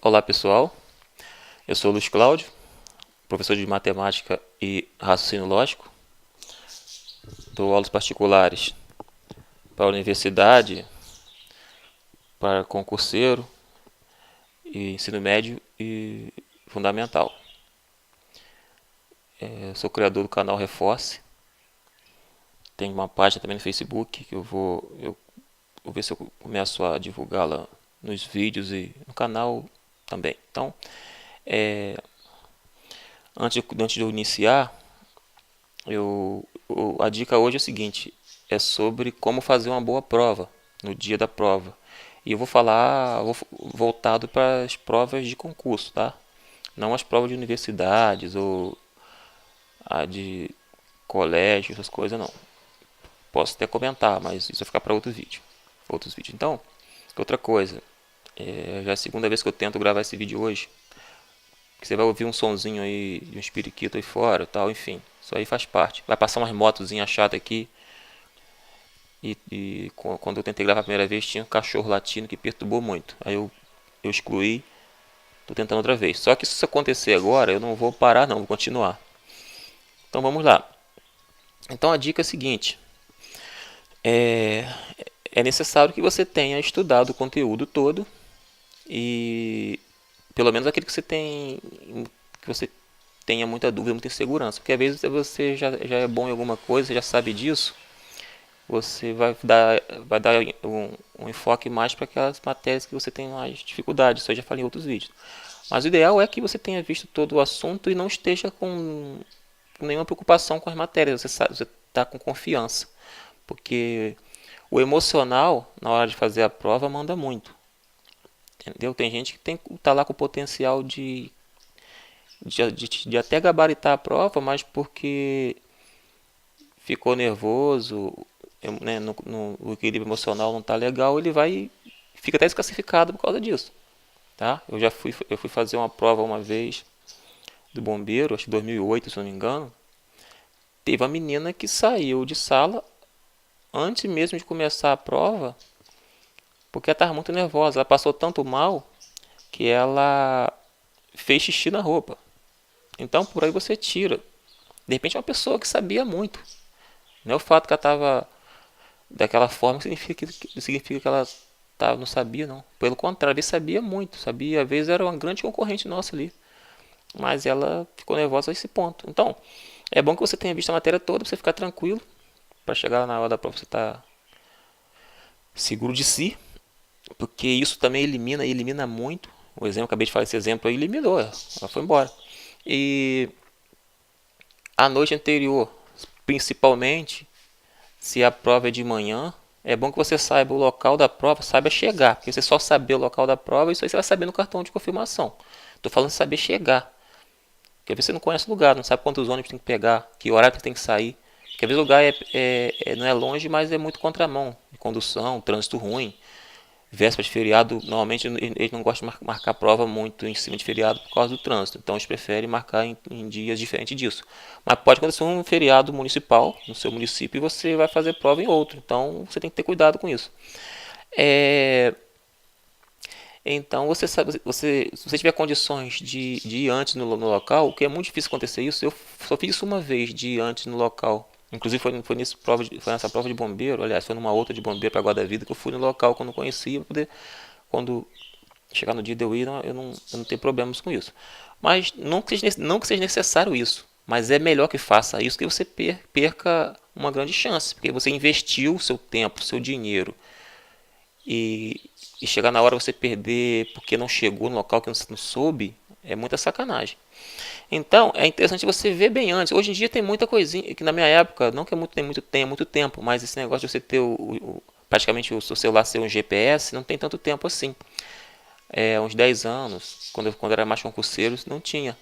Olá pessoal, eu sou o Luiz Cláudio, professor de matemática e raciocínio lógico. Dou aulas particulares para a universidade, para concurseiro, e ensino médio e fundamental. Eu sou criador do canal Reforce, tenho uma página também no Facebook que eu vou ver se eu começo a divulgá-la nos vídeos e no canal também. Então, antes de eu iniciar, a dica hoje é o seguinte: é sobre como fazer uma boa prova no dia da prova. E eu vou falar voltado para as provas de concurso, tá? Não as provas de universidades ou a de colégio, essas coisas não. Posso até comentar, mas isso vai ficar para outro vídeo. Outros vídeos. Então, outra coisa, já é a segunda vez que eu tento gravar esse vídeo hoje. Que você vai ouvir um sonzinho aí de um espiriquito aí fora, tal, enfim. Isso aí faz parte. Vai passar umas motozinhas chatas aqui. E quando eu tentei gravar a primeira vez, tinha um cachorro latindo que perturbou muito. Aí eu excluí. Tô tentando outra vez. Só que se isso acontecer agora, eu não vou parar não, vou continuar. Então vamos lá. Então a dica é a seguinte. É necessário que você tenha estudado o conteúdo todo. E pelo menos aquele que você tenha muita dúvida, muita insegurança. Porque às vezes você já é bom em alguma coisa, você já sabe disso. Você vai dar um enfoque mais para aquelas matérias que você tem mais dificuldade. Isso eu já falei em outros vídeos. Mas o ideal é que você tenha visto todo o assunto e não esteja com nenhuma preocupação com as matérias. Você está com confiança. Porque o emocional, na hora de fazer a prova, manda muito. Entendeu? Tem gente que tá lá com o potencial de até gabaritar a prova, mas porque ficou nervoso, né, o equilíbrio emocional não está legal, ele vai fica até desclassificado por causa disso, tá? Eu fui fazer uma prova uma vez do bombeiro, acho que 2008, se não me engano. Teve uma menina que saiu de sala antes mesmo de começar a prova, porque ela estava muito nervosa. Ela passou tanto mal que ela fez xixi na roupa. Então por aí você tira. De repente é uma pessoa que sabia muito. Não é o fato que ela estava daquela forma significa que ela não sabia, não. Pelo contrário, ele sabia muito. Sabia, às vezes era uma grande concorrente nossa ali. Mas ela ficou nervosa a esse ponto. Então, é bom que você tenha visto a matéria toda para você ficar tranquilo. Para chegar lá na hora da prova você estar seguro de si. Porque isso também elimina muito. O exemplo, acabei de falar esse exemplo aí, eliminou. Ela foi embora. E a noite anterior, principalmente, se a prova é de manhã, é bom que você saiba o local da prova, saiba chegar. Porque você só saber o local da prova, isso aí você vai saber no cartão de confirmação. Estou falando de saber chegar. Porque às vezes você não conhece o lugar, não sabe quantos ônibus tem que pegar, que horário que tem que sair. Porque às vezes o lugar não é longe, mas é muito contramão. De condução, trânsito ruim. Véspera de feriado, normalmente eles não gostam de marcar prova muito em cima de feriado por causa do trânsito. Então eles preferem marcar em dias diferentes disso. Mas pode acontecer um feriado municipal no seu município e você vai fazer prova em outro. Então você tem que ter cuidado com isso. Então se você tiver condições de ir antes no local, o que é muito difícil acontecer isso, eu só fiz isso uma vez de ir antes no local. Inclusive foi nessa prova de bombeiro, aliás, foi numa outra de bombeiro para a Guarda Vida que eu fui no local que eu não conhecia, para poder, quando chegar no dia de eu ir, eu não tenho problemas com isso. Mas não que seja necessário isso, mas é melhor que faça isso que você perca uma grande chance, porque você investiu o seu tempo, o seu dinheiro, e chegar na hora você perder porque não chegou no local que você não soube, é muita sacanagem. Então, é interessante você ver bem antes. Hoje em dia tem muita coisinha, que na minha época, não que tem muito tempo, mas esse negócio de você ter praticamente o seu celular ser um GPS, não tem tanto tempo assim. Uns 10 anos, quando eu era mais concurseiro, não tinha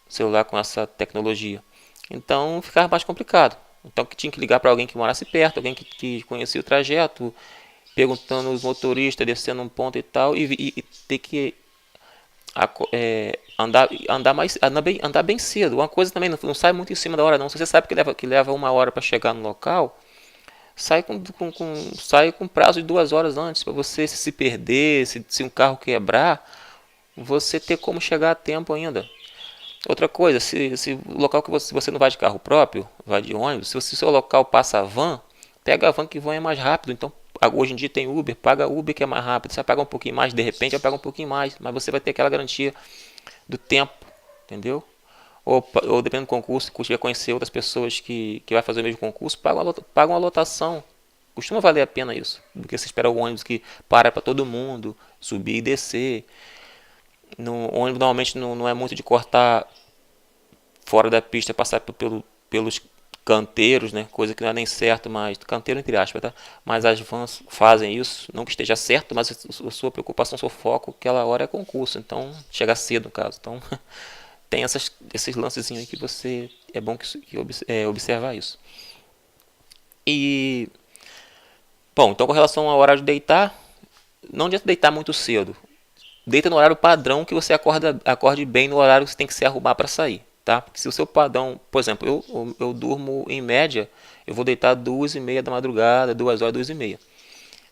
celular com essa tecnologia. Então, ficava mais complicado. Então, tinha que ligar para alguém que morasse perto, alguém que conhecia o trajeto, perguntando os motoristas, descendo um ponto e tal, e ter que andar bem cedo. Uma coisa também, não sai muito em cima da hora não. Se você sabe que leva 1 hora para chegar no local, sai com prazo de 2 horas antes, para você se perder, se um carro quebrar, você ter como chegar a tempo ainda. Outra coisa, se o local que você não vai de carro próprio, vai de ônibus, se o seu local passa a van, pega a van, que van é mais rápido. Então, hoje em dia tem Uber, paga Uber que é mais rápido. Você vai pagar um pouquinho mais, de repente vai pagar um pouquinho mais, mas você vai ter aquela garantia do tempo, entendeu? Ou dependendo do concurso, se tiver conhecer outras pessoas que vai fazer o mesmo concurso, paga uma lotação. Costuma valer a pena isso, do que você esperar o ônibus que para todo mundo, subir e descer. No ônibus normalmente não é muito de cortar fora da pista, passar pelos canteiros, né? Coisa que não é nem certo, mas canteiro entre aspas, tá? Mas as vans fazem isso, não que esteja certo, mas a sua preocupação, seu foco, aquela hora é concurso, então chega cedo no caso. Então tem esses lancezinhos aí que você é bom observar isso. E bom, então com relação ao horário de deitar, não adianta deitar muito cedo. Deita no horário padrão que você acorde bem no horário que você tem que se arrumar para sair, tá? Porque se o seu padrão, por exemplo, eu durmo em média, eu vou deitar 2h30 da madrugada, 2h, 2h30.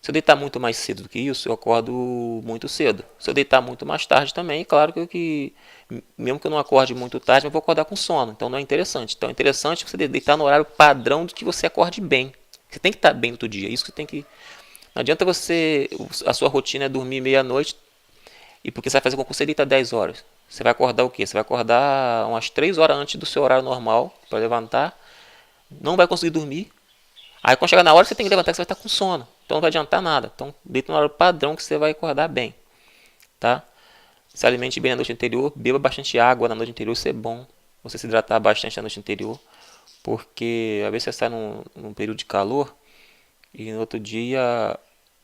Se eu deitar muito mais cedo do que isso, eu acordo muito cedo. Se eu deitar muito mais tarde também, claro que mesmo que eu não acorde muito tarde, eu vou acordar com sono. Então não é interessante. Então é interessante você deitar no horário padrão de que você acorde bem. Você tem que estar bem no outro dia. Isso que tem que. Não adianta a sua rotina é dormir meia-noite, e porque você vai fazer o concurso, você deita 10 horas. Você vai acordar o quê? Você vai acordar umas 3 horas antes do seu horário normal para levantar. Não vai conseguir dormir. Aí quando chegar na hora que você tem que levantar, você vai estar com sono. Então não vai adiantar nada. Então deita no horário padrão que você vai acordar bem. Tá? Se alimente bem na noite anterior. Beba bastante água na noite anterior. Isso é bom. Você se hidratar bastante na noite anterior. Porque às vezes você sai num período de calor e no outro dia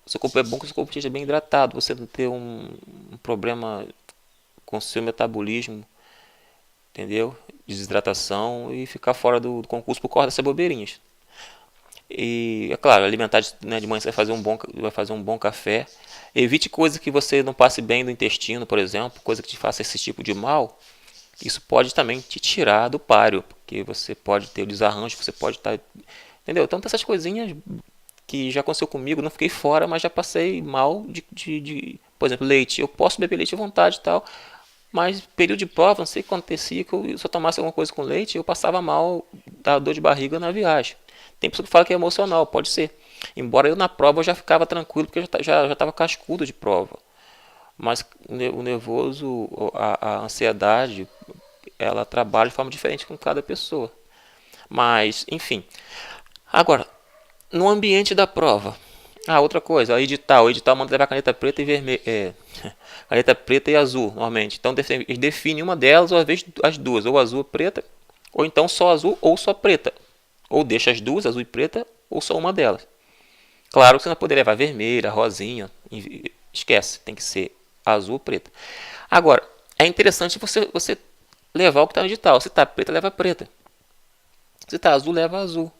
seu corpo é bom que o seu corpo esteja bem hidratado. Você não ter um problema com o seu metabolismo, entendeu? Desidratação e ficar fora do concurso por causa dessas bobeirinhas. E é claro, alimentar né, de manhã você vai fazer um bom café. Evite coisas que você não passe bem do intestino, por exemplo, coisa que te faça esse tipo de mal. Isso pode também te tirar do páreo, porque você pode ter o desarranjo, você pode estar. Entendeu? Então, tem essas coisinhas que já aconteceu comigo, não fiquei fora, mas já passei mal por exemplo, leite. Eu posso beber leite à vontade e tal, mas período de prova, não sei o que acontecia, se eu tomasse alguma coisa com leite, eu passava mal, dava dor de barriga na viagem. Tem pessoa que fala que é emocional, pode ser. Embora eu na prova eu já ficava tranquilo, porque eu já estava cascudo de prova. Mas o nervoso, a ansiedade, ela trabalha de forma diferente com cada pessoa. Mas, enfim. Agora, no ambiente da prova. Outra coisa, o edital manda levar caneta preta e vermelha. Caneta preta e azul, normalmente. Então define uma delas, ou às vezes as duas, ou azul ou preta, ou então só azul ou só preta. Ou deixa as duas, azul e preta, ou só uma delas. Claro que você não vai poder levar vermelha, rosinha, esquece, tem que ser azul ou preta. Agora, é interessante você levar o que está no edital. Se está preta, leva preta. Se está azul, leva azul.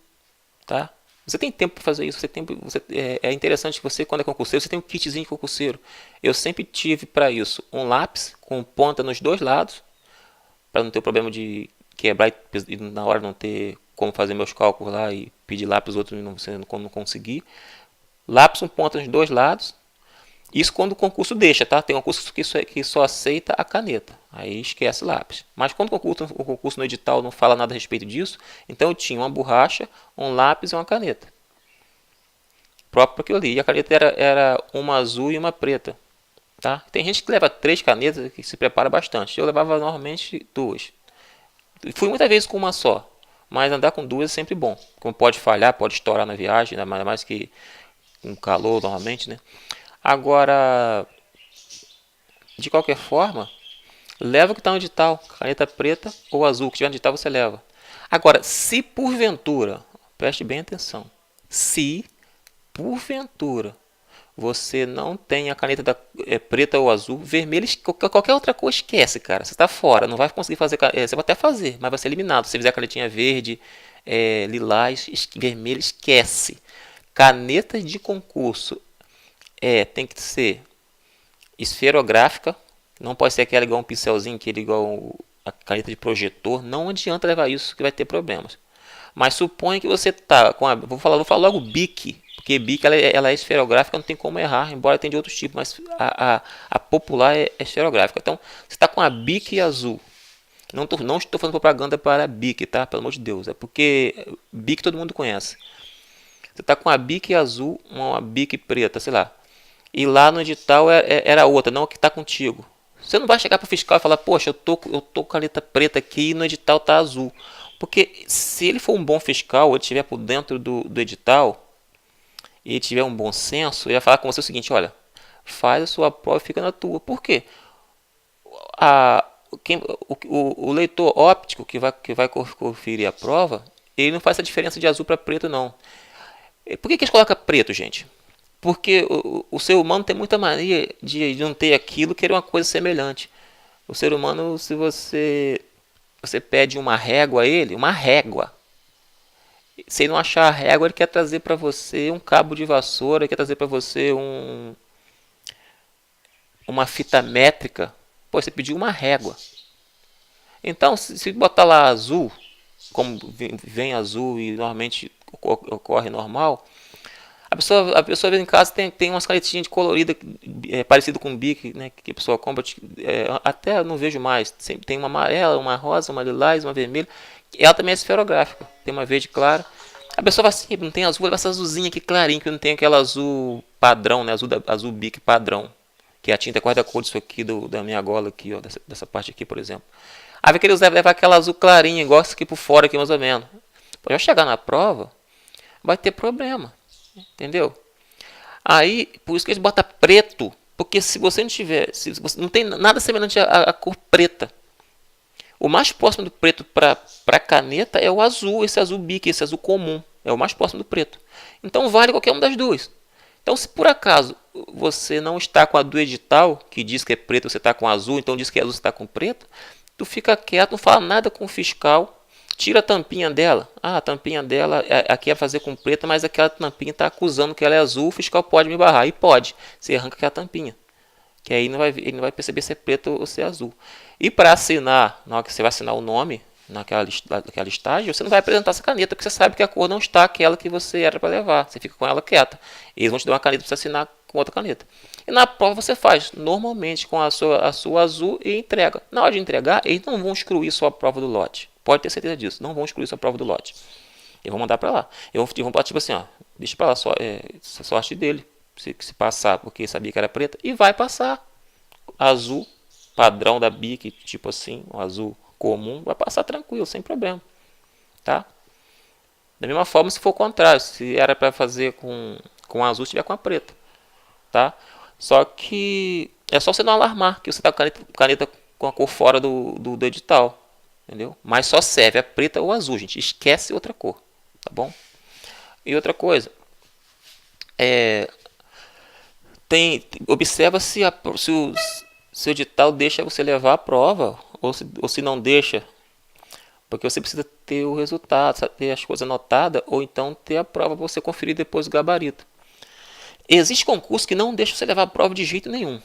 Tá? Você tem tempo para fazer isso. É interessante que você, quando é concurseiro, você tem um kitzinho de concurseiro. Eu sempre tive para isso um lápis com ponta nos dois lados, para não ter o problema de quebrar e na hora não ter como fazer meus cálculos lá e pedir lápis outro e não conseguir. Lápis com ponta nos dois lados. Isso quando o concurso deixa, tá? Tem um concurso que só aceita a caneta. Aí esquece lápis. Mas quando o concurso no edital não fala nada a respeito disso, então eu tinha uma borracha, um lápis e uma caneta. Próprio para aquilo ali. E a caneta era uma azul e uma preta. Tá? Tem gente que leva 3 canetas que se prepara bastante. Eu levava normalmente 2. Fui muitas vezes com uma só. Mas andar com 2 é sempre bom. Como pode falhar, pode estourar na viagem, ainda mais que com calor normalmente, né? Agora, de qualquer forma, leva o que está no edital, caneta preta ou azul, que tiver no edital você leva. Agora, se porventura, preste bem atenção, se porventura você não tem a caneta preta ou azul, vermelha, qualquer outra cor esquece, cara, você está fora, não vai conseguir fazer, você vai até fazer, mas vai ser eliminado. Se você fizer a canetinha verde, lilás, vermelho, esquece. Canetas de concurso, tem que ser esferográfica, não pode ser aquela igual um pincelzinho, aquele igual a caneta de projetor, não adianta levar isso que vai ter problemas. Mas suponha que você tá com vou falar logo Bic, Porque BIC ela é esferográfica, não tem como errar, embora tenha de outros tipos, mas a popular é esferográfica. Então, você está com a BIC azul. Não estou fazendo propaganda para a BIC, tá? Pelo amor de Deus. É porque BIC todo mundo conhece. Você está com a BIC azul, uma BIC preta, sei lá. E lá no edital era outra, não a que está contigo. Você não vai chegar para o fiscal e falar, poxa, eu tô com a letra preta aqui e no edital tá azul. Porque se ele for um bom fiscal, ele estiver por dentro do edital, e ele tiver um bom senso, ele vai falar com você o seguinte, olha, faz a sua prova e fica na tua. Por quê? A, o leitor óptico que vai conferir a prova, ele não faz essa diferença de azul para preto, não. Por que eles colocam preto, gente? Porque o ser humano tem muita mania de não ter aquilo, querer uma coisa semelhante. O ser humano, se você pede uma régua a ele, uma régua. Se ele não achar a régua, ele quer trazer para você um cabo de vassoura, ele quer trazer para você uma fita métrica. Pô, você pediu uma régua. Então, se botar lá azul, como vem azul e normalmente ocorre normal, a pessoa vem em casa tem umas canetinhas de colorida parecido com Bic, né, que a pessoa compra, até não vejo mais. Tem uma amarela, uma rosa, uma lilás, uma vermelha. Ela também é esferográfica, tem uma verde clara. A pessoa vai assim, não tem azul, vai essa azulzinha aqui clarinha, que não tem aquela azul padrão, né, azul Bic padrão, que é a tinta guarda-cor disso aqui, da minha gola aqui, ó, dessa parte aqui, por exemplo. Aí vai querer levar aquela azul clarinha, igual essa aqui por fora, aqui mais ou menos. Pode chegar na prova, vai ter problema. Entendeu? Aí, por isso que eles botam preto. Porque se você não tiver. Se você não tem nada semelhante à cor preta. O mais próximo do preto para caneta é o azul. Esse azul Bic, esse azul comum. É o mais próximo do preto. Então vale qualquer uma das duas. Então, se por acaso você não está com a do edital, que diz que é preto, você está com azul, então diz que é azul, você está com preto, tu fica quieto, não fala nada com o fiscal. Tira a tampinha dela. Ah, a tampinha dela aqui é fazer com preta, mas aquela tampinha está acusando que ela é azul, o fiscal pode me barrar. E pode. Você arranca aquela tampinha. Que aí ele não vai perceber se é preto ou se é azul. E para assinar, na hora que você vai assinar o nome naquela listagem, você não vai apresentar essa caneta, porque você sabe que a cor não está aquela que você era para levar. Você fica com ela quieta. Eles vão te dar uma caneta para você assinar com outra caneta. E na prova você faz normalmente com a sua azul e entrega. Na hora de entregar, eles não vão excluir sua prova do lote. Pode ter certeza disso. Não vão excluir sua prova do lote. E vão mandar para lá. E vão falar tipo assim, ó, deixa para lá, essa sorte dele. Se passar porque sabia que era preta. E vai passar. Azul, padrão da BIC, tipo assim, um azul comum, vai passar tranquilo, sem problema. Tá? Da mesma forma, se for o contrário, se era para fazer com azul, se tiver com a preta. Tá? Só que é só você não alarmar que você está com a caneta com a cor fora do edital. Entendeu? Mas só serve a preta ou azul, gente. Esquece outra cor. Tá bom? E outra coisa. Observa se o edital deixa você levar a prova. Ou se não deixa. Porque você precisa ter o resultado, ter as coisas anotadas. Ou então ter a prova para você conferir depois o gabarito. Existe concurso que não deixa você levar a prova de jeito nenhum.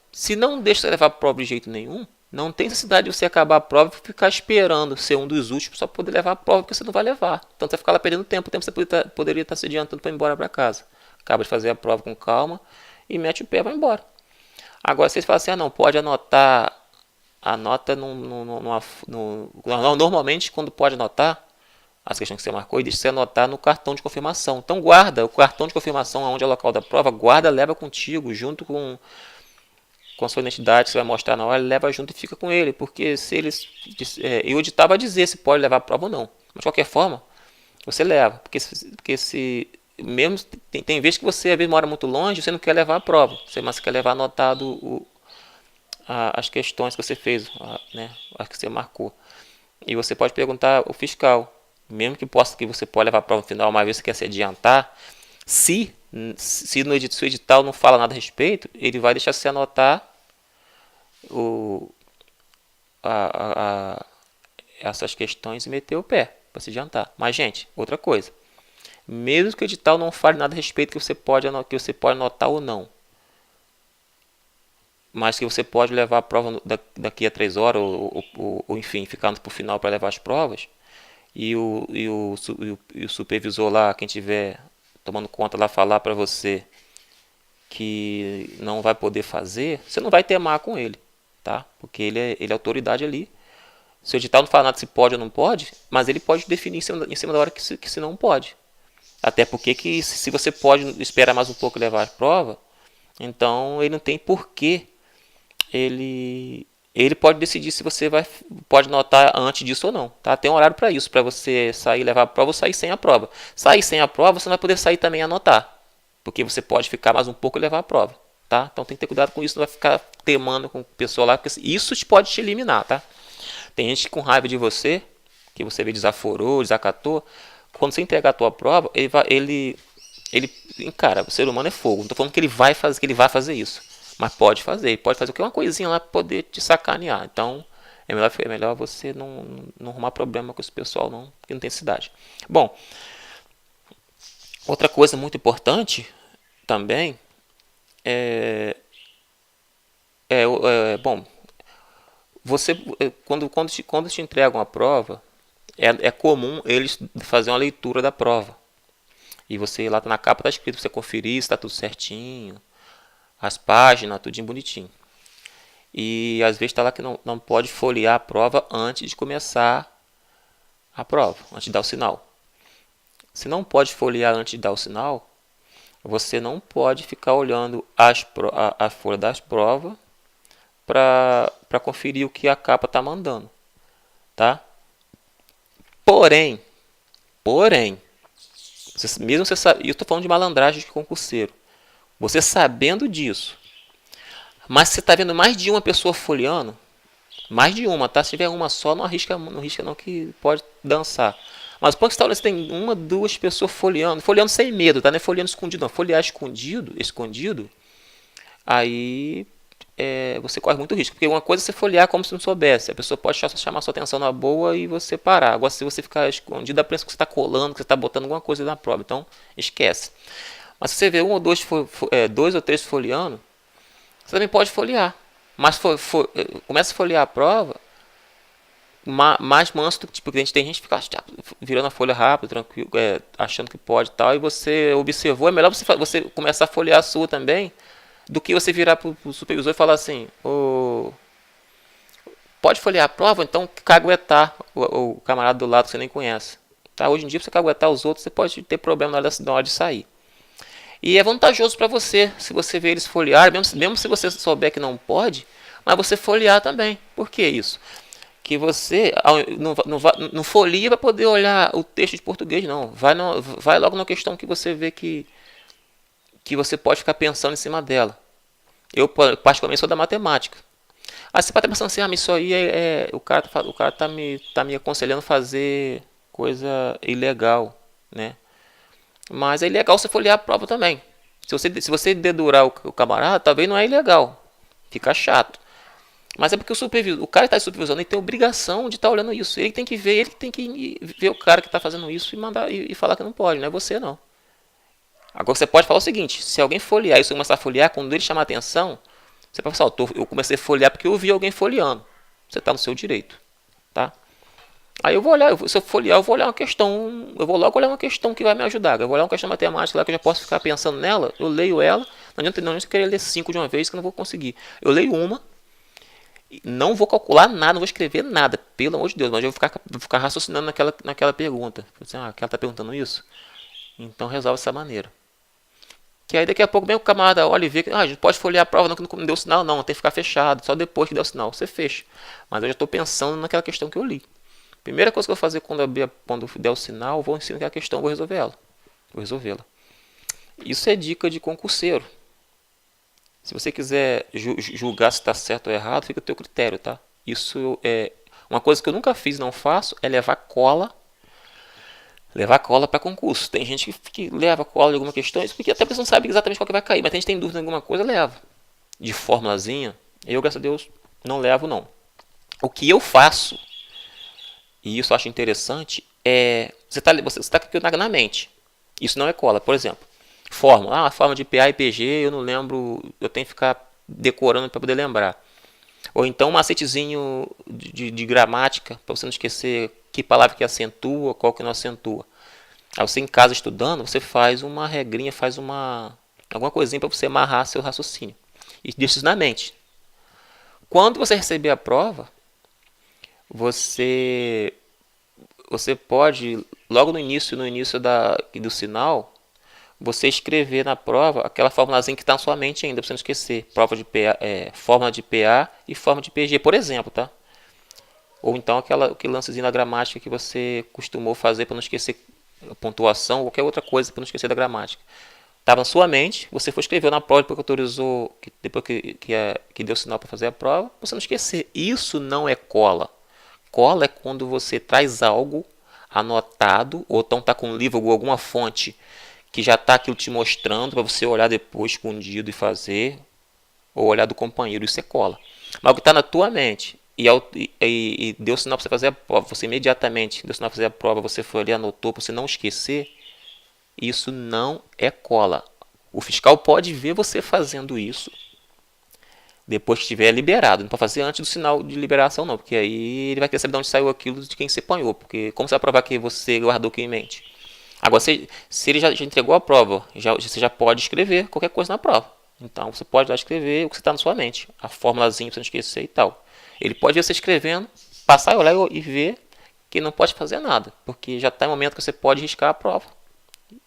Se não deixa você levar a prova de jeito nenhum, não tem necessidade de você acabar a prova e ficar esperando ser um dos últimos só poder levar a prova, porque você não vai levar. Então você vai ficar lá perdendo tempo. O tempo você poderia estar se adiantando para ir embora para casa. Acaba de fazer a prova com calma e mete o pé e vai embora. Agora vocês falam assim, não, pode anotar. Anota normalmente quando pode anotar as questões que você marcou e deixa você anotar no cartão de confirmação. Então guarda o cartão de confirmação onde é o local da prova, guarda, leva contigo, junto com a sua identidade que você vai mostrar na hora, leva junto e fica com ele, porque se eles e o edital vai dizer se pode levar a prova ou não, mas de qualquer forma você leva, porque se mesmo tem vezes que você às vezes mora muito longe, você não quer levar a prova, mas quer levar anotado as questões que você fez, né, as que você marcou, e você pode perguntar ao fiscal, mesmo que você pode levar a prova no final, uma vez que você quer se adiantar, se no edital não fala nada a respeito, ele vai deixar você anotar essas questões e meter o pé para se adiantar. Mas, gente, outra coisa. Mesmo que o edital não fale nada a respeito que você pode anotar ou não, mas que você pode levar a prova daqui a 3 horas, ou enfim, ficar para o final para levar as provas, e o supervisor lá, quem tiver tomando conta lá, falar para você que não vai poder fazer, você não vai temar com ele, tá? Porque ele é autoridade ali. Se o edital não fala nada se pode ou não pode, mas ele pode definir em cima da hora que se não pode. Até porque que se você pode esperar mais um pouco e levar a prova, então ele não tem porquê. Ele pode decidir se você pode notar antes disso ou não. Tá? Tem um horário para isso, para você sair e levar a prova ou sair sem a prova. Sair sem a prova, você não vai poder sair também e anotar. Porque você pode ficar mais um pouco e levar a prova. Tá? Então tem que ter cuidado com isso, não vai ficar temando com o pessoal lá, porque isso pode te eliminar. Tá? Tem gente com raiva de você, que você vê desaforou, desacatou. Quando você entregar a tua prova, cara, o ser humano é fogo. Não estou falando que ele vai fazer isso, mas pode fazer o que uma coisinha lá para poder te sacanear. Então é melhor você não arrumar problema com esse pessoal não, que não tem cidade. Bom, outra coisa muito importante também bom, você quando te entregam a prova, é comum eles fazer uma leitura da prova. E você lá na capa está escrito para você conferir se está tudo certinho, as páginas, tudinho bonitinho. E às vezes está lá que não pode folhear a prova antes de começar a prova, antes de dar o sinal. Se não pode folhear antes de dar o sinal, você não pode ficar olhando a folha das provas para conferir o que a capa está mandando. Tá? Porém, mesmo você sabe, eu estou falando de malandragem de concurseiro, você sabendo disso, mas você está vendo mais de uma pessoa folheando, mais de uma, tá? Se tiver uma só, não arrisca não que pode dançar. Mas quando você tem uma, duas pessoas folheando sem medo, tá? Não é folheando escondido, não. Folhear escondido, aí você corre muito risco. Porque uma coisa é você folhear como se não soubesse. A pessoa pode chamar sua atenção na boa e você parar. Agora, se você ficar escondido, dá pra pensar que você está colando, que você está botando alguma coisa na prova. Então, esquece. Mas se você vê um ou dois, dois ou três folheando, você também pode folhear. Mas começa a folhear a prova mais manso do que tipo, tem gente que fica virando a folha rápido, tranquilo, achando que pode e tal, e você observou, é melhor você começar a folhear a sua também, do que você virar pro supervisor e falar assim, pode folhear a prova, então caguetar o camarada do lado que você nem conhece. Tá? Hoje em dia, pra você caguetar os outros, você pode ter problema na hora de sair. E é vantajoso para você, se você ver eles folhear, mesmo se você souber que não pode, mas você folhear também. Por que isso? Que você não folheia para poder olhar o texto de português, não. Vai logo na questão que você vê que você pode ficar pensando em cima dela. Eu, particularmente, sou da matemática. Aí você pode estar pensando assim, mas isso aí o cara tá me aconselhando a fazer coisa ilegal, né? Mas é ilegal você folhear a prova também. Se você dedurar o camarada, talvez não é ilegal. Fica chato. Mas é porque o cara que está supervisionando, ele tem obrigação de estar olhando isso. Ele tem que ver o cara que está fazendo isso e mandar e falar que não pode, não é você não. Agora você pode falar o seguinte, se alguém folhear e você começar a folhear, quando ele chamar a atenção, você pode falar, eu comecei a folhear porque eu vi alguém folheando. Você está no seu direito. Tá? Aí eu vou olhar, se eu folhear, eu vou olhar uma questão, eu vou logo olhar uma questão que vai me ajudar. Eu vou olhar uma questão matemática lá que eu já posso ficar pensando nela, eu leio ela, não adianta querer ler 5 de uma vez que eu não vou conseguir. Eu leio uma, não vou calcular nada, não vou escrever nada, pelo amor de Deus, mas eu vou ficar raciocinando naquela pergunta. Aquela está perguntando isso? Então resolve dessa maneira. Que aí daqui a pouco bem o camarada olha e vê que a gente pode folhear a prova, não deu sinal, não, tem que ficar fechado, só depois que der o sinal você fecha. Mas eu já estou pensando naquela questão que eu li. Primeira coisa que eu vou fazer quando der o sinal, eu vou ensinar aquela questão, vou resolvê-la. Isso é dica de concurseiro. Se você quiser julgar se está certo ou errado, fica a teu critério, tá? Isso é uma coisa que eu nunca fiz, não faço, é levar cola para concurso. Tem gente que leva cola de alguma questão, porque até porque você não sabe exatamente qual que vai cair, mas tem gente que tem dúvida em alguma coisa, leva. De formulazinha, eu, graças a Deus, não levo, não. O que eu faço, e isso eu acho interessante, você está com aquilo na mente. Isso não é cola, por exemplo. Fórmula, a fórmula de PA e PG, eu não lembro, eu tenho que ficar decorando para poder lembrar. Ou então um macetezinho de gramática, para você não esquecer que palavra que acentua, qual que não acentua. Aí você em casa estudando, você faz uma regrinha, alguma coisinha para você amarrar seu raciocínio. E deixa isso na mente. Quando você receber a prova, você você pode, logo no início do sinal, você escrever na prova aquela formulazinha que está na sua mente ainda, para você não esquecer. Prova de PA, fórmula de PA e fórmula de PG, por exemplo, tá? Ou então aquele lancezinho da gramática que você costumou fazer para não esquecer a pontuação ou qualquer outra coisa para não esquecer da gramática. Estava na sua mente, você foi escrever na prova, depois que autorizou, depois que deu sinal para fazer a prova, você não esquecer. Isso não é cola. Cola é quando você traz algo anotado, ou então está com um livro ou alguma fonte que já está aquilo te mostrando para você olhar depois escondido e fazer, ou olhar do companheiro. Isso é cola. Mas o que está na tua mente e deu sinal para você fazer a prova, você imediatamente deu sinal para fazer a prova, você foi ali, anotou para você não esquecer, isso não é cola. O fiscal pode ver você fazendo isso depois que estiver liberado. Não pode fazer antes do sinal de liberação, não, porque aí ele vai querer saber de onde saiu aquilo de quem você apanhou. Porque como você vai provar que você guardou aquilo em mente? Agora, se ele já entregou a prova, você já pode escrever qualquer coisa na prova. Então você pode lá escrever o que está na sua mente, a formulazinha para você não esquecer e tal. Ele pode ver você escrevendo, passar e olhar e ver que não pode fazer nada, porque já está em momento que você pode riscar a prova.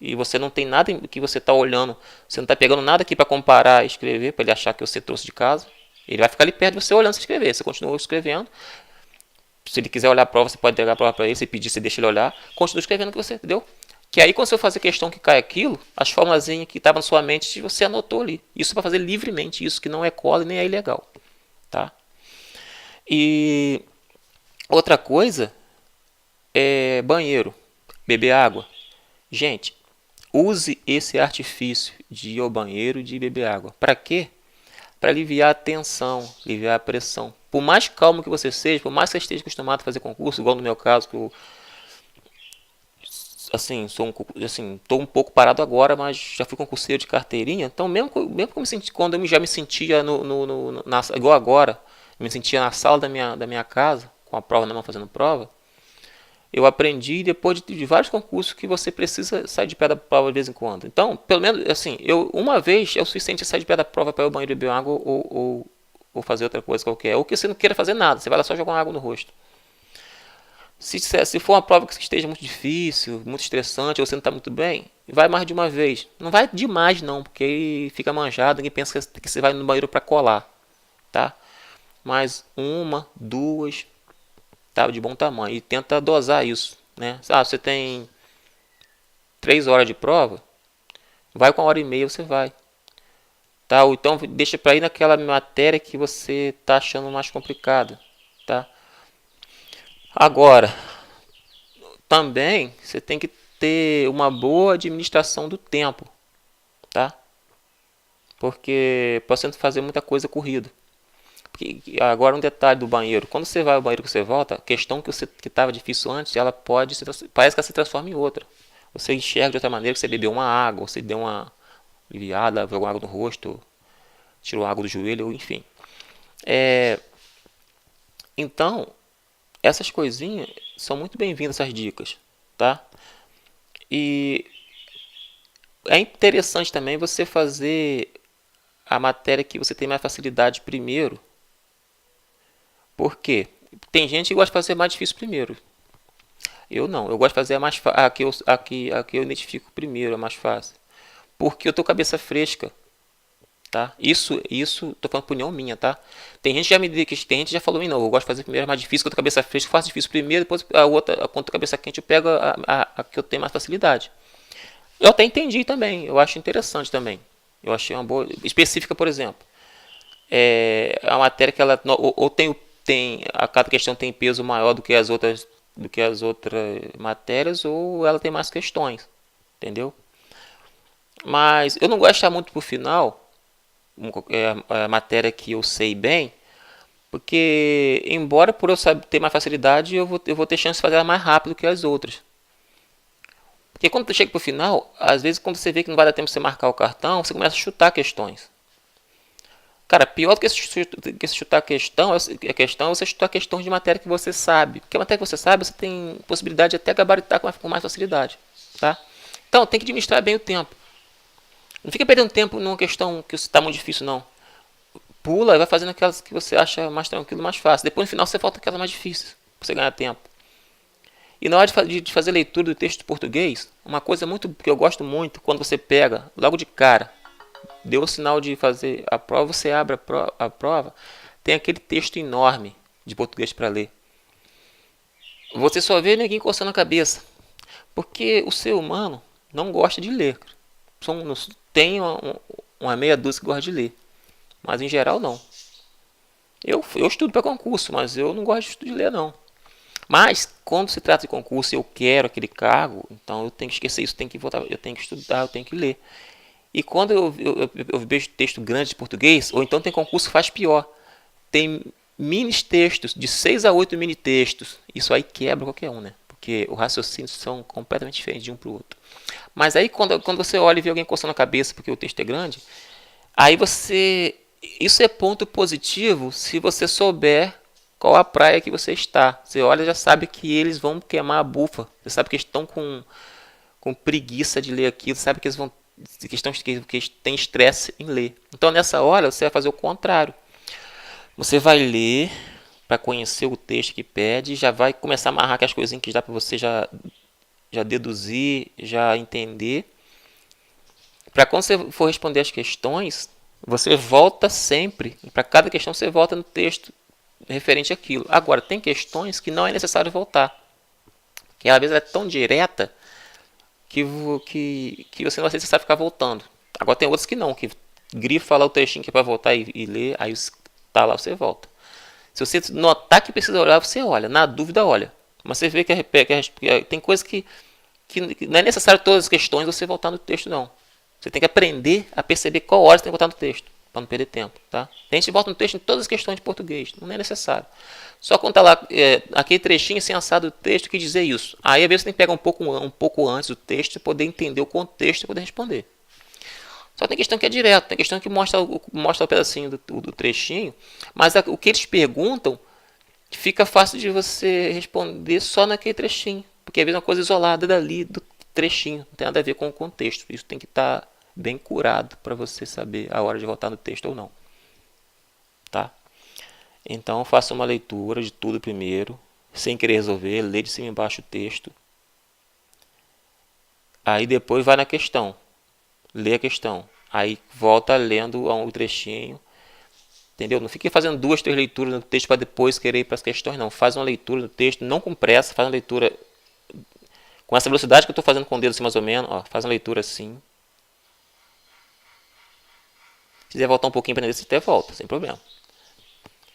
E você não tem nada que você está olhando, você não está pegando nada aqui para comparar e escrever, para ele achar que você trouxe de casa. Ele vai ficar ali perto de você olhando você escrever. Você continua escrevendo. Se ele quiser olhar a prova, você pode entregar a prova para ele. Se pedir, você deixa ele olhar. Continua escrevendo o que você entendeu. Que aí, quando você fazer questão que cai aquilo, as formulazinhas que estavam na sua mente, você anotou ali. Isso para fazer livremente. Isso que não é cola e nem é ilegal. Tá? E outra coisa é banheiro. Beber água. Gente, use esse artifício de ir ao banheiro e de beber água. Para quê? Para aliviar a tensão, aliviar a pressão. Por mais calmo que você seja, por mais que você esteja acostumado a fazer concurso, igual no meu caso, que eu assim, estou um pouco parado agora, mas já fui concurseiro de carteirinha, então mesmo quando eu já me sentia igual agora, me sentia na sala da minha casa, com a prova na mão fazendo prova, eu aprendi depois de vários concursos que você precisa sair de pé da prova de vez em quando. Então, pelo menos, assim, uma vez é o suficiente sair de pé da prova para ir ao banheiro beber água ou fazer outra coisa qualquer. Ou que você não queira fazer nada, você vai lá só jogar uma água no rosto. Se for uma prova que esteja muito difícil, muito estressante, ou você não está muito bem, vai mais de uma vez. Não vai demais não, porque aí fica manjado, ninguém pensa que você vai no banheiro para colar. Tá? Mas uma, duas, tá de bom tamanho. E tenta dosar isso, né? Você tem 3 horas de prova, vai com 1 hora e meia, você vai. Tá? Ou então deixa para ir naquela matéria que você tá achando mais complicada, tá? Agora, também você tem que ter uma boa administração do tempo, tá? Porque pode fazer muita coisa corrida. Agora um detalhe do banheiro. Quando você vai ao banheiro que você volta, a questão que estava difícil antes, ela parece que ela se transforma em outra. Você enxerga de outra maneira, que você bebeu uma água, você deu uma aliviada, jogou água no rosto, tirou água do joelho, enfim. Então, essas coisinhas são muito bem-vindas, essas dicas, tá? E é interessante também você fazer a matéria que você tem mais facilidade primeiro. Por quê? Tem gente que gosta de fazer mais difícil primeiro. Eu não, eu gosto de fazer a que eu identifico primeiro, é mais fácil. Porque eu tô cabeça fresca, tá? Isso, tô falando por opinião minha, tá? Tem gente que já falou, não, eu gosto de fazer primeiro mais difícil, que eu tô cabeça fresca, eu faço difícil primeiro, depois a outra, quando eu tô cabeça quente, eu pego a que eu tenho mais facilidade. Eu até entendi também, eu acho interessante também. Eu achei uma boa, específica, por exemplo. A matéria que ela ou a cada questão tem peso maior do que as outras matérias, ou ela tem mais questões, entendeu? Mas eu não gosto de deixar muito pro final a matéria que eu sei bem, porque embora por eu ter mais facilidade, eu vou ter chance de fazer ela mais rápido que as outras. Porque quando você chega pro final, às vezes quando você vê que não vai dar tempo de você marcar o cartão, você começa a chutar questões. Cara, pior do que chutar a questão é você chutar questões de matéria que você sabe. Porque a matéria que você sabe, você tem possibilidade de até gabaritar com mais facilidade. tá? Então, tem que administrar bem o tempo. Não fica perdendo tempo numa questão que está muito difícil, não. Pula e vai fazendo aquelas que você acha mais tranquilo, mais fácil. Depois, no final, você volta aquelas mais difíceis, para você ganhar tempo. E na hora de fazer leitura do texto português, uma coisa muito que eu gosto muito, quando você pega, logo de cara, deu o sinal de fazer a prova, você abre a prova, tem aquele texto enorme de português para ler. Você só vê ninguém coçando a cabeça. Porque o ser humano não gosta de ler. Tem uma meia dúzia que gosta de ler. Mas em geral não. Eu estudo para concurso, mas eu não gosto de ler não. Mas quando se trata de concurso e eu quero aquele cargo, então eu tenho que esquecer isso, tenho que voltar, eu tenho que estudar, eu tenho que ler. E quando eu vejo texto grande de português, ou então tem concurso que faz pior. Tem mini textos, de 6 a 8 mini textos. Isso aí quebra qualquer um, né? Porque os raciocínios são completamente diferentes de um para o outro. Mas aí quando você olha e vê alguém coçando a cabeça porque o texto é grande, aí você... Isso é ponto positivo se você souber qual a praia que você está. Você olha e já sabe que eles vão queimar a bufa. Você sabe que eles estão com preguiça de ler aquilo. Você sabe que eles vão que têm estresse em ler. Então nessa hora você vai fazer o contrário. Você vai ler para conhecer o texto que pede, já vai começar a amarrar aquelas coisinhas que dá para você já deduzir, já entender. Para quando você for responder as questões, você volta sempre, para cada questão você volta no texto referente àquilo. Agora, tem questões que não é necessário voltar, que às vezes é tão direta que você não vai precisar ficar voltando. Agora tem outros que não, que grifa lá o textinho que é para voltar e ler, aí está lá, você volta. Se você notar que precisa olhar, você olha. Na dúvida, olha. Mas você vê que tem coisas que não é necessário todas as questões você voltar no texto, não. Você tem que aprender a perceber qual hora você tem que voltar no texto, para não perder tempo. Tá? A gente volta no texto em todas as questões de português, não é necessário. Só quando está lá aquele trechinho sem assado do texto que dizer isso. Aí às vezes você tem que pegar um pouco antes do texto e poder entender o contexto e poder responder. Só tem questão que é direto, tem questão que mostra o pedacinho do trechinho, mas o que eles perguntam fica fácil de você responder só naquele trechinho, porque às vezes é uma coisa isolada dali do trechinho, não tem nada a ver com o contexto. Isso tem que estar bem curado para você saber a hora de voltar no texto ou não. Tá? Então faça uma leitura de tudo primeiro, sem querer resolver, lê de cima e embaixo o texto. Aí depois vai na questão. Lê a questão, aí volta lendo um trechinho, entendeu? Não fique fazendo 2, 3 leituras no texto para depois querer ir para as questões, não. Faz uma leitura do texto, não com pressa, faz uma leitura com essa velocidade que eu estou fazendo com o dedo assim, mais ou menos, ó, faz uma leitura assim. Se quiser voltar um pouquinho para entender, você até volta, sem problema.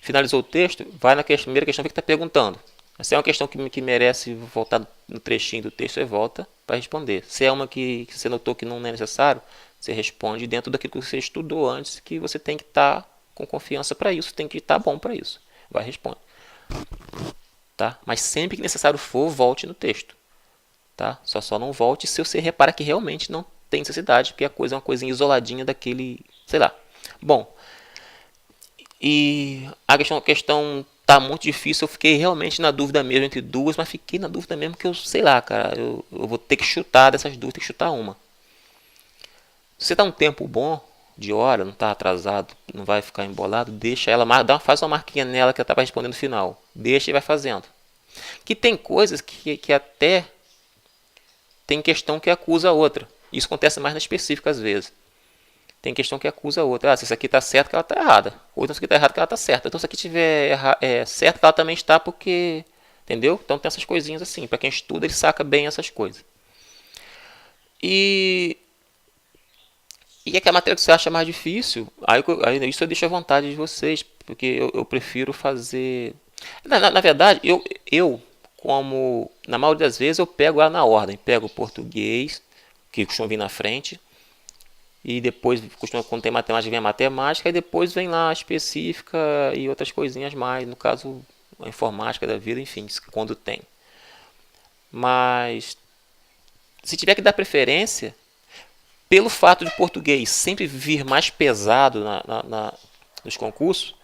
Finalizou o texto, vai na primeira questão que está perguntando. Se é uma questão que merece voltar no trechinho do texto, você volta para responder. Se é uma que você notou que não é necessário, você responde dentro daquilo que você estudou antes, que você tem que estar com confiança para isso, tem que estar bom para isso. Vai responder. Tá? Mas sempre que necessário for, volte no texto. Tá? Só não volte se você repara que realmente não tem necessidade, porque a coisa é uma coisinha isoladinha daquele, sei lá. Bom, e a questão tá muito difícil, eu fiquei realmente na dúvida mesmo entre duas, mas fiquei na dúvida mesmo que eu, sei lá, cara, eu vou ter que chutar dessas duas, ter que chutar uma. Se você dá um tempo bom, de hora, não tá atrasado, não vai ficar embolado, deixa ela, faz uma marquinha nela que ela tá respondendo no final. Deixa e vai fazendo. Que tem coisas que até tem questão que acusa a outra. Isso acontece mais na específica às vezes. Tem questão que acusa a outra. Se isso aqui está certo, que ela está errada. Ou então isso aqui está errado, que ela está certa. Então se aqui estiver certo, que ela também está porque... Entendeu? Então tem essas coisinhas assim. Para quem estuda, ele saca bem essas coisas. E é que a matéria que você acha mais difícil, aí isso eu deixo à vontade de vocês. Porque eu prefiro fazer... Na verdade, eu, como... Na maioria das vezes, eu pego ela na ordem. Pego o português, que costuma vir na frente... E depois, quando tem matemática, vem a matemática. E depois vem lá a específica e outras coisinhas mais. No caso, a informática da vida, enfim, quando tem. Mas, se tiver que dar preferência, pelo fato de português sempre vir mais pesado nos concursos,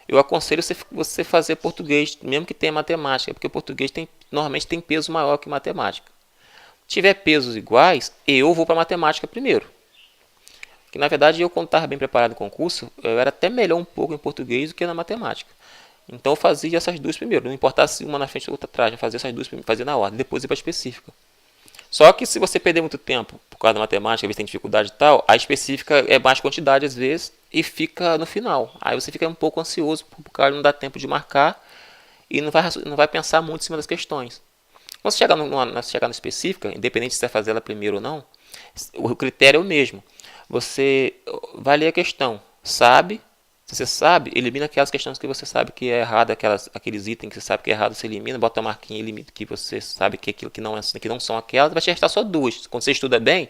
eu aconselho você fazer português, mesmo que tenha matemática. Porque o português normalmente tem peso maior que matemática. Tiver pesos iguais, eu vou para matemática primeiro. Que na verdade eu, quando estava bem preparado no concurso, eu era até melhor um pouco em português do que na matemática. Então eu fazia essas duas primeiro, não importasse uma na frente ou outra atrás, eu fazia essas duas, fazia na ordem, depois ia para a específica. Só que se você perder muito tempo por causa da matemática, às vezes tem dificuldade e tal, a específica é mais quantidade às vezes e fica no final. Aí você fica um pouco ansioso por causa de não dar tempo de marcar e não vai pensar muito em cima das questões. Quando você chegar no específica, independente se você vai fazer ela primeiro ou não, o critério é o mesmo. Você vai ler a questão, sabe? Se você sabe, elimina aquelas questões que você sabe que é errado, aqueles itens que você sabe que é errado, você elimina, bota a marquinha que você sabe que aquilo que não são aquelas, vai te restar só duas. Quando você estuda bem,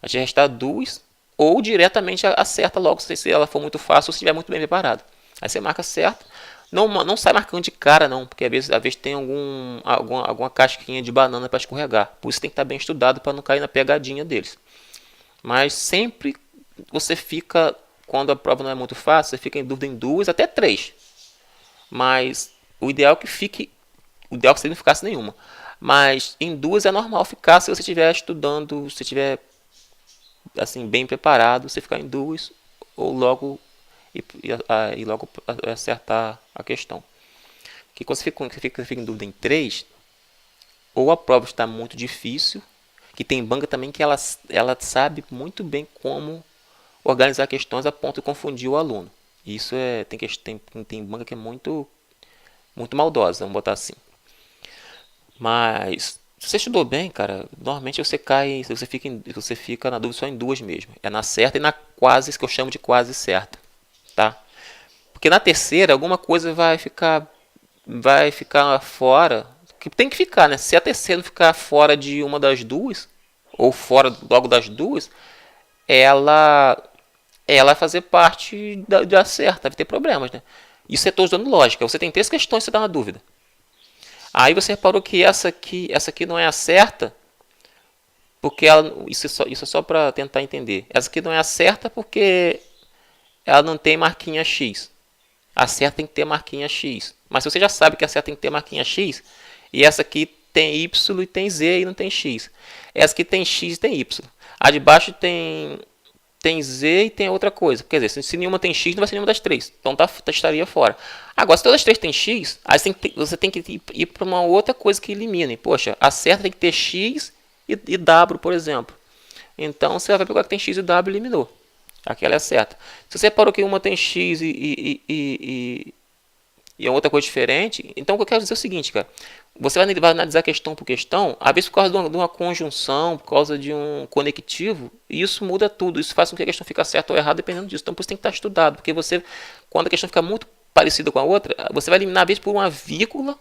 vai te restar duas, ou diretamente acerta logo se ela for muito fácil ou se estiver muito bem preparado. Aí você marca certo. Não sai marcando de cara não, porque às vezes tem alguma casquinha de banana para escorregar. Por isso tem que estar bem estudado para não cair na pegadinha deles. Mas sempre você fica, quando a prova não é muito fácil, você fica em dúvida em duas, até três. Mas o ideal é que você não ficasse nenhuma. Mas em duas é normal ficar se você estiver estudando, se estiver assim bem preparado, você ficar em duas ou logo e logo acertar a questão. Que quando você fica em dúvida em três, ou a prova está muito difícil, que tem banca também que ela sabe muito bem como organizar questões a ponto de confundir o aluno. Isso tem banca que é muito maldosa, vamos botar assim. Mas se você estudou bem, cara, normalmente você fica na dúvida só em duas mesmo. É na certa e na quase, que eu chamo de quase certa, tá? Porque na terceira alguma coisa vai ficar fora, que tem que ficar, né? Se a terceira ficar fora de uma das duas ou fora logo das duas, ela vai fazer parte da certa, vai ter problemas, né? Isso eu estou usando lógica. Você tem três questões, você dá uma dúvida. Aí você reparou que essa aqui não é a certa, porque isso é só para tentar entender. Essa aqui não é a certa porque ela não tem marquinha X. A certa tem que ter marquinha X. Mas se você já sabe que a certa tem que ter marquinha X, e essa aqui tem Y e tem Z e não tem X. Essa aqui tem X e tem Y. A de baixo tem Z e tem outra coisa. Quer dizer, se nenhuma tem X, não vai ser nenhuma das três. Então estaria fora. Agora, se todas as três têm X, aí você tem que ir para uma outra coisa que elimine. Poxa, a certa tem que ter X e W, por exemplo. Então, você vai pegar que tem X e W e eliminou. Aquela é a certa. Se você parou que uma tem X e é outra coisa diferente, então o que eu quero dizer é o seguinte, cara. Você vai analisar questão por questão, às vezes por causa de uma conjunção, por causa de um conectivo, e isso muda tudo. Isso faz com que a questão fique certa ou errada dependendo disso. Então, por isso tem que estar estudado, porque quando a questão fica muito parecida com a outra, você vai eliminar às vezes por uma vírgula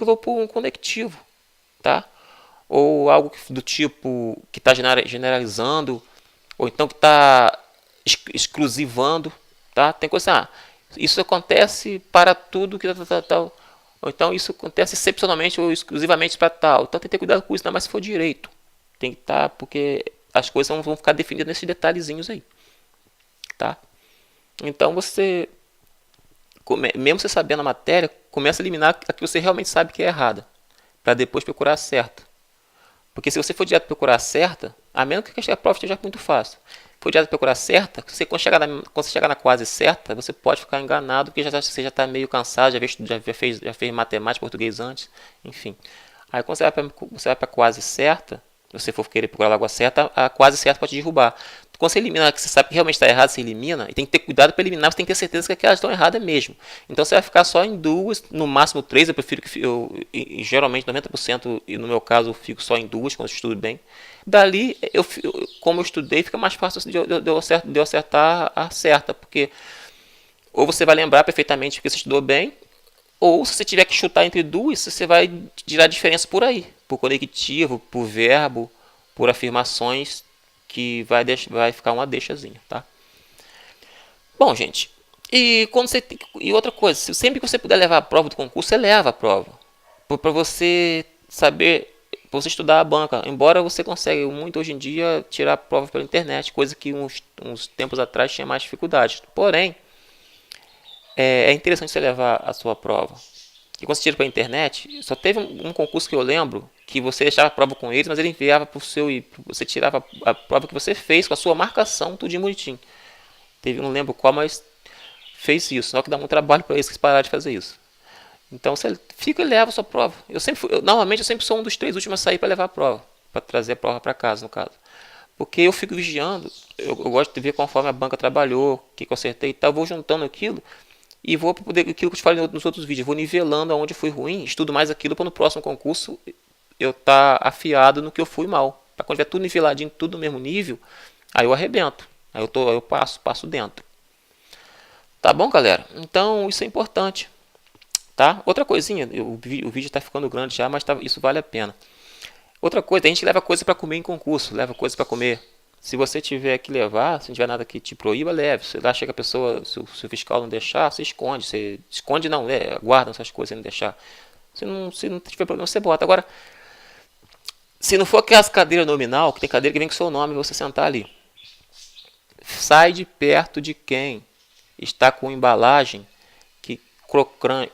ou por um conectivo, tá? Ou algo do tipo que está generalizando, ou então que está exclusivando, tá? Tem coisa, isso acontece para tudo que tal. Ou então isso acontece excepcionalmente ou exclusivamente para tal. Então tem que ter cuidado com isso, ainda mais se for direito. Tem que estar, porque as coisas vão ficar definidas nesses detalhezinhos aí, tá? Então você, mesmo você sabendo a matéria, começa a eliminar a que você realmente sabe que é errada, para depois procurar a certa. Porque se você for direto procurar a certa, a menos que a prova esteja muito fácil, for direto procurar a certa, quando você chegar na quase certa, você pode ficar enganado, porque você já está meio cansado, já fez matemática, português antes, enfim. Aí quando você vai para quase certa, se você for querer procurar logo a certa, a quase certa pode te derrubar. Quando você elimina que você sabe que realmente está errado, você elimina, e tem que ter cuidado para eliminar, você tem que ter certeza que aquelas estão erradas mesmo. Então você vai ficar só em duas, no máximo três, eu prefiro geralmente 90%, e no meu caso eu fico só em duas, quando eu estudo bem. Dali, como eu estudei, fica mais fácil de eu acertar a certa, porque ou você vai lembrar perfeitamente que você estudou bem, ou se você tiver que chutar entre duas, você vai tirar a diferença por aí, por conectivo, por verbo, por afirmações, que vai ficar uma deixazinha, tá? Bom, gente, e outra coisa, sempre que você puder levar a prova do concurso, você leva a prova, para você saber, para você estudar a banca. Embora você consiga muito hoje em dia tirar a prova pela internet, coisa que uns tempos atrás tinha mais dificuldade. Porém, é interessante você levar a sua prova. que quando você tira para a internet, só teve um concurso que eu lembro que você deixava a prova com eles, mas ele enviava para o seu e você tirava a prova que você fez com a sua marcação, tudo bonitinho. Teve, não lembro qual, mas fez isso. Só que dá muito trabalho para eles que pararam de fazer isso. Então você fica e leva a sua prova. Normalmente eu sempre sou um dos 3 últimos a sair para levar a prova, para trazer a prova para casa, no caso. Porque eu fico vigiando, eu gosto de ver conforme a banca trabalhou, o que eu acertei e tal, eu vou juntando aquilo e vou poder, aquilo que eu te falei nos outros vídeos, vou nivelando aonde fui ruim, estudo mais aquilo para no próximo concurso eu estar afiado no que eu fui mal. Para quando tiver tudo niveladinho, tudo no mesmo nível, aí eu arrebento. Aí eu passo dentro. Tá bom, galera? Então isso é importante. Tá? Outra coisinha, o vídeo está ficando grande já, mas isso vale a pena. Outra coisa, a gente leva coisa para comer em concurso, leva coisa para comer. Se você tiver que levar, se não tiver nada que te proíba, leve. Se lá chega a pessoa, se o fiscal não deixar, você esconde. Você esconde não, guarda essas coisas e não deixar. Se não tiver problema, você bota. Agora, se não for aquelas cadeiras nominal, que tem cadeira que vem com o seu nome, você sentar ali. Sai de perto de quem está com embalagem que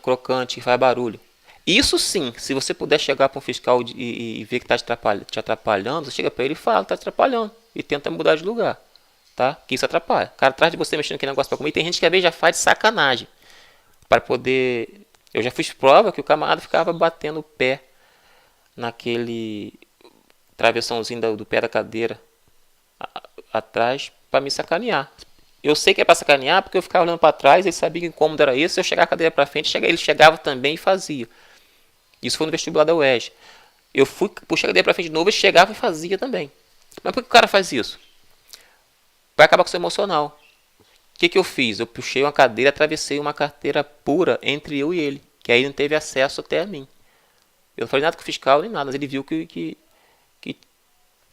crocante, que faz barulho. Isso sim, se você puder chegar para um fiscal e ver que está te atrapalhando, você chega para ele e fala que está te atrapalhando. E tenta mudar de lugar. Tá? Que isso atrapalha. O cara atrás de você mexendo naquele negócio para comer. E tem gente que às vezes já faz de sacanagem. Para poder... Eu já fiz prova que o camarada ficava batendo o pé naquele travessãozinho do pé da cadeira atrás para me sacanear. Eu sei que é para sacanear porque eu ficava olhando para trás, ele sabia que incômodo era esse, eu chegava a cadeira para frente, ele chegava também e fazia. Isso foi no vestibular da UERJ. Eu puxei a cadeira para frente de novo e chegava e fazia também. Mas por que o cara faz isso? Vai acabar com o seu emocional. O que eu fiz? Eu puxei uma cadeira, atravessei uma carteira pura entre eu e ele, que aí não teve acesso até a mim. Eu não falei nada com o fiscal nem nada, mas ele viu que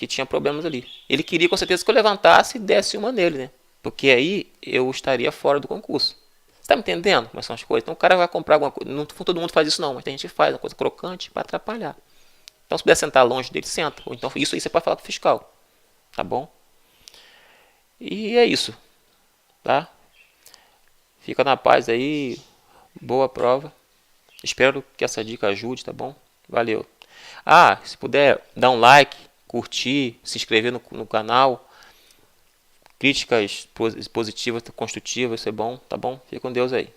tinha problemas ali. Ele queria com certeza que eu levantasse e desse uma nele, né? Porque aí eu estaria fora do concurso. Você tá me entendendo como são as coisas? Então o cara vai comprar alguma coisa. Não todo mundo faz isso não, mas tem gente que faz uma coisa crocante para atrapalhar. Então se puder sentar longe dele, senta. Ou então isso aí você pode falar pro fiscal. Tá bom? E é isso. Tá? Fica na paz aí. Boa prova. Espero que essa dica ajude, tá bom? Valeu. Ah, se puder dar um like, curtir, se inscrever no canal. Críticas positivas, construtivas, isso é bom, tá bom? Fica com Deus aí.